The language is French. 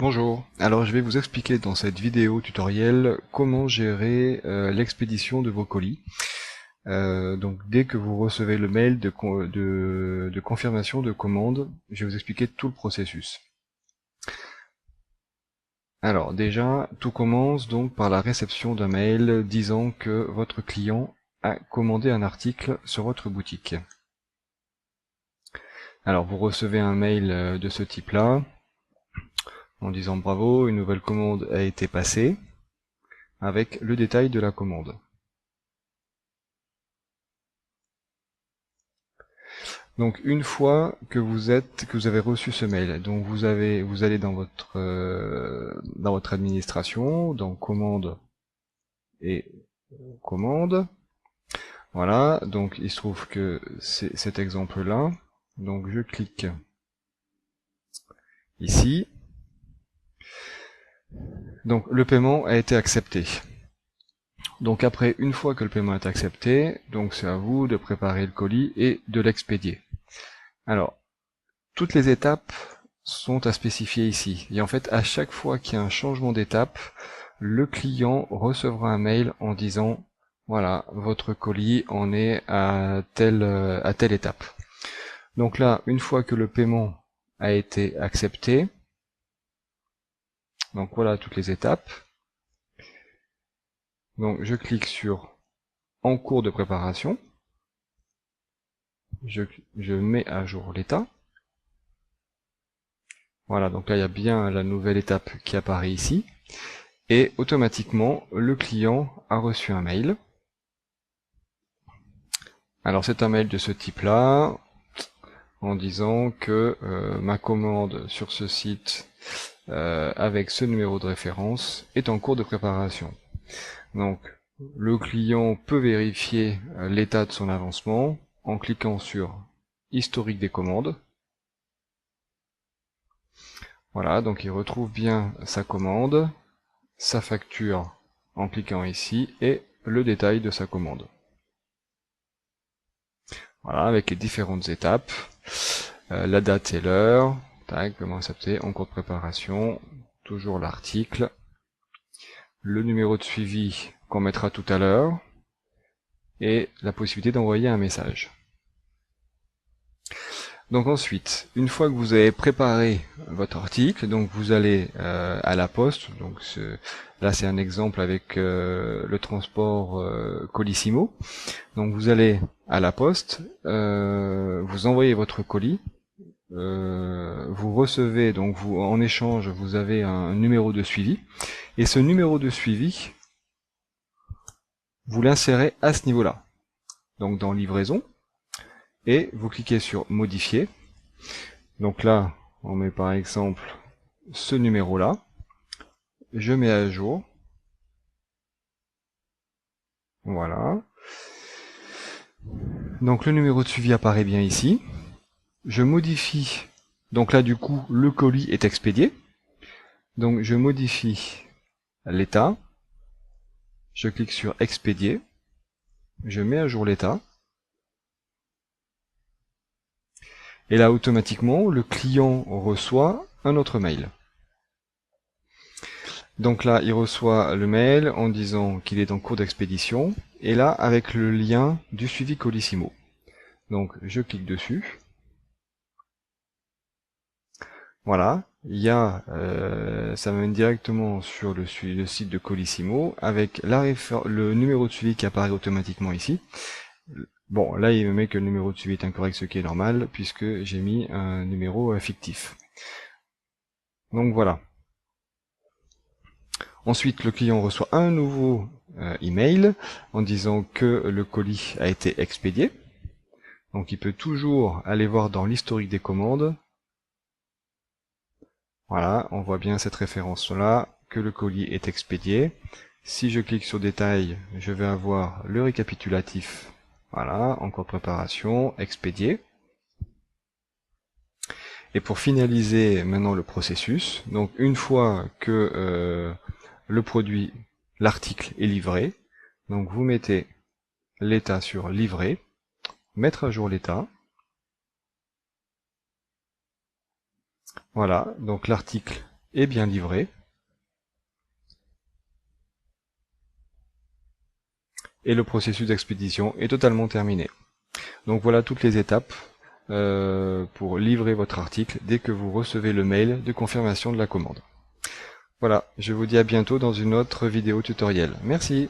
Bonjour, alors je vais vous expliquer dans cette vidéo tutoriel comment gérer l'expédition de vos colis. Donc dès que vous recevez le mail de confirmation de commande, je vais vous expliquer tout le processus. Alors déjà, tout commence donc par la réception d'un mail disant que votre client a commandé un article sur votre boutique. Alors vous recevez un mail de ce type-là, en disant bravo, une nouvelle commande a été passée, avec le détail de la commande. Donc une fois que vous avez reçu ce mail, donc vous allez dans votre administration, dans commande et commande. Voilà, donc il se trouve que c'est cet exemple-là. Donc je clique ici. Donc le paiement a été accepté. Donc après, une fois que le paiement est accepté, donc c'est à vous de préparer le colis et de l'expédier. Alors, toutes les étapes sont à spécifier ici. Et en fait, à chaque fois qu'il y a un changement d'étape, le client recevra un mail en disant voilà, votre colis en est à telle étape. Donc là, une fois que le paiement a été accepté, donc voilà toutes les étapes. Donc je clique sur en cours de préparation. Je mets à jour l'état. Voilà, donc là il y a bien la nouvelle étape qui apparaît ici. Et automatiquement, le client a reçu un mail. Alors c'est un mail de ce type-là, en disant que ma commande sur ce site avec ce numéro de référence est en cours de préparation. Donc le client peut vérifier l'état de son avancement en cliquant sur historique des commandes. Voilà, donc il retrouve bien sa commande, sa facture en cliquant ici et le détail de sa commande. Voilà, avec les différentes étapes, la date et l'heure, comment accepter, en cours de préparation, toujours l'article, le numéro de suivi qu'on mettra tout à l'heure, et la possibilité d'envoyer un message. Donc ensuite, une fois que vous avez préparé votre article, donc vous allez à la poste. Donc là c'est un exemple avec le transport Colissimo. Donc vous allez à la poste, vous envoyez votre colis, vous recevez, donc vous en échange vous avez un numéro de suivi, et ce numéro de suivi vous l'insérez à ce niveau-là. Donc dans livraison, et vous cliquez sur modifier. Donc là, on met par exemple ce numéro-là. Je mets à jour. Voilà. Donc le numéro de suivi apparaît bien ici. Je modifie. Donc là, du coup, le colis est expédié. Donc je modifie l'état. Je clique sur expédier. Je mets à jour l'état. Et là, automatiquement, le client reçoit un autre mail. Donc là, il reçoit le mail en disant qu'il est en cours d'expédition, et là, avec le lien du suivi Colissimo. Donc, je clique dessus. Voilà, ça m'amène directement sur le site de Colissimo, avec le numéro de suivi qui apparaît automatiquement ici. Bon, là, il me met que le numéro de suivi est incorrect, ce qui est normal, puisque j'ai mis un numéro fictif. Donc voilà. Ensuite, le client reçoit un nouveau email en disant que le colis a été expédié. Donc il peut toujours aller voir dans l'historique des commandes. Voilà, on voit bien cette référence-là, que le colis est expédié. Si je clique sur détail, je vais avoir le récapitulatif. Voilà, en cours de préparation, expédié. Et pour finaliser maintenant le processus, donc une fois que le produit, l'article est livré, donc vous mettez l'état sur livré, mettre à jour l'état. Voilà, donc l'article est bien livré. Et le processus d'expédition est totalement terminé. Donc voilà toutes les étapes pour livrer votre article dès que vous recevez le mail de confirmation de la commande. Voilà, je vous dis à bientôt dans une autre vidéo tutoriel. Merci.